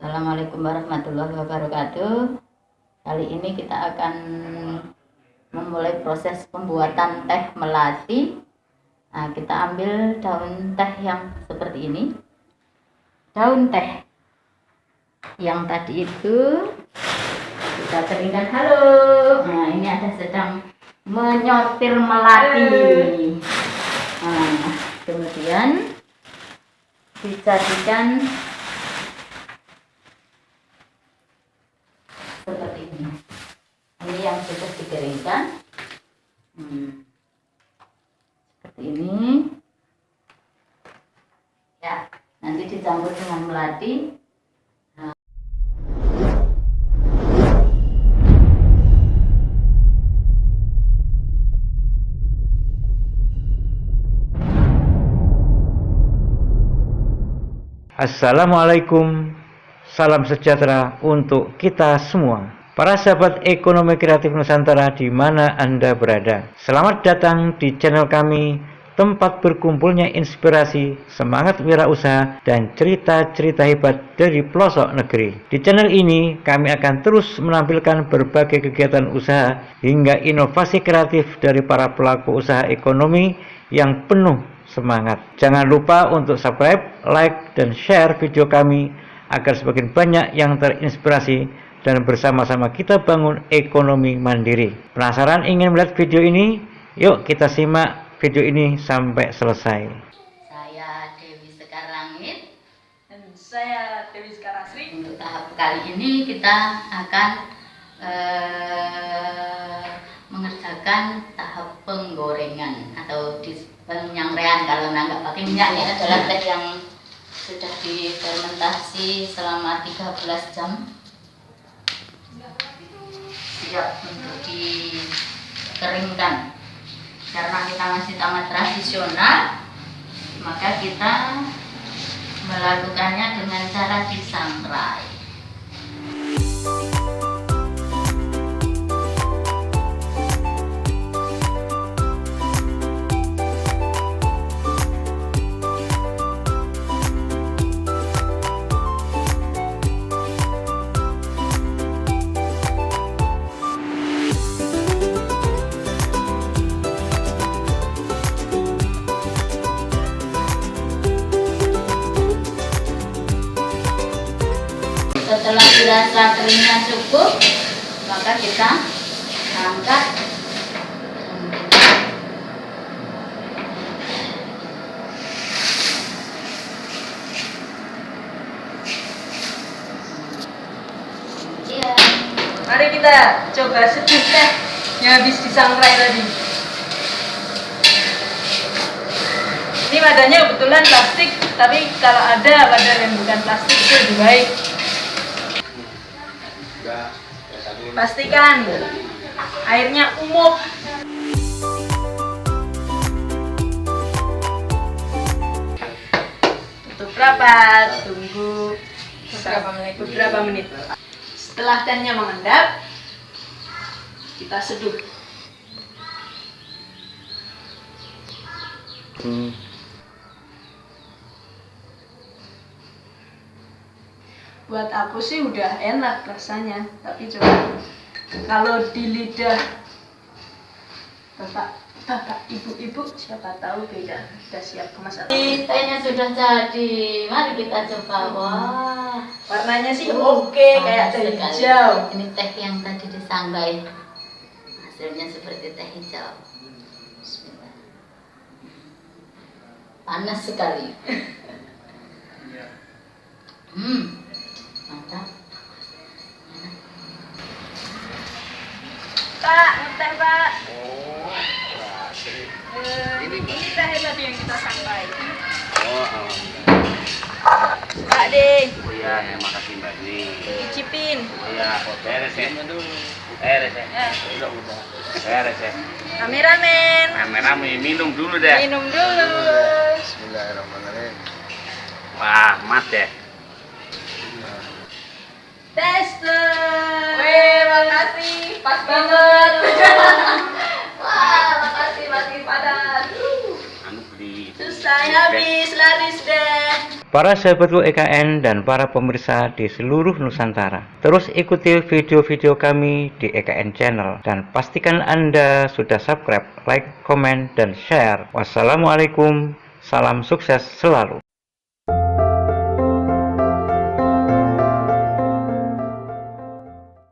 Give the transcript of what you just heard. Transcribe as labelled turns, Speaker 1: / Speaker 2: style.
Speaker 1: Assalamualaikum warahmatullahi wabarakatuh. Kali ini kita akan memulai proses pembuatan teh melati. Nah, kita ambil daun teh yang seperti ini. Daun teh yang tadi itu kita keringkan. Halo. Nah, ini ada sedang menyortir melati. Nah, kemudian disajikan seperti ini. Ini yang sudah dikeringkan. Seperti ini. Ya, nanti dicampur dengan melati.
Speaker 2: Assalamualaikum, salam sejahtera untuk kita semua. Para sahabat ekonomi kreatif Nusantara di mana Anda berada. Selamat datang di channel kami, tempat berkumpulnya inspirasi, semangat wirausaha, dan cerita-cerita hebat dari pelosok negeri. Di channel ini, kami akan terus menampilkan berbagai kegiatan usaha hingga inovasi kreatif dari para pelaku usaha ekonomi yang penuh semangat. Jangan lupa untuk subscribe, like, dan share video kami agar semakin banyak yang terinspirasi dan bersama-sama kita bangun ekonomi mandiri. Penasaran ingin melihat video ini? Yuk kita simak video ini sampai selesai.
Speaker 1: Saya Dewi Sekarlangit
Speaker 3: dan saya Dewi Sekarasri.
Speaker 1: Untuk tahap kali ini kita akan mengerjakan tahap penggorengan atau penyangrean. Kalau nggak pakai minyak, ini adalah teh yang sudah difermentasi selama 13 jam, siap untuk dikeringkan. Karena kita masih sangat tradisional, maka kita melakukannya dengan cara disangrai. Setelah dirasa keringnya cukup, maka kita angkat.
Speaker 3: Mari kita coba seduh teh yang habis disangrai tadi. Ini wadahnya kebetulan plastik, tapi kalau ada wadah yang bukan plastik itu lebih baik. Pastikan airnya umum. Tutup rapat, tunggu beberapa menit. Setelah tehnya mengendap, kita seduh. Buat aku sih udah enak rasanya, tapi coba kalau di lidah bapak ibu-ibu siapa tahu beda. Sudah siap kemasan.
Speaker 1: Tehnya sudah jadi, mari kita coba. Wah,
Speaker 3: warnanya sih oke, kayak teh hijau.
Speaker 1: Ini teh yang tadi disangrai, hasilnya seperti teh hijau. Bismillah. Panas sekali. Mantap.
Speaker 3: Pak, ngeteh Pak.
Speaker 4: Oh,
Speaker 3: Ini teh tadi yang kita sangrai.
Speaker 4: oh,
Speaker 3: Pak De,
Speaker 4: oh ya, terima kasih Mbak ini.
Speaker 3: cicipin.
Speaker 4: Oh ya, beres ya. Beres ya. Udah. Beres ya.
Speaker 3: Kameramen,
Speaker 4: Rame-rame minum dulu deh.
Speaker 3: minum dulu.
Speaker 4: Bismillahirrahmanirrahim. Wah, mat ya.
Speaker 3: Tester. Weh, makasih. Pas banget. Wah, makasih padat.
Speaker 4: Anu beli.
Speaker 3: Selesai habis, laris deh.
Speaker 2: para sahabatku EKN dan para pemirsa di seluruh Nusantara. Terus ikuti video-video kami di EKN Channel dan pastikan Anda sudah subscribe, like, komen, dan share. Wassalamualaikum, salam sukses selalu.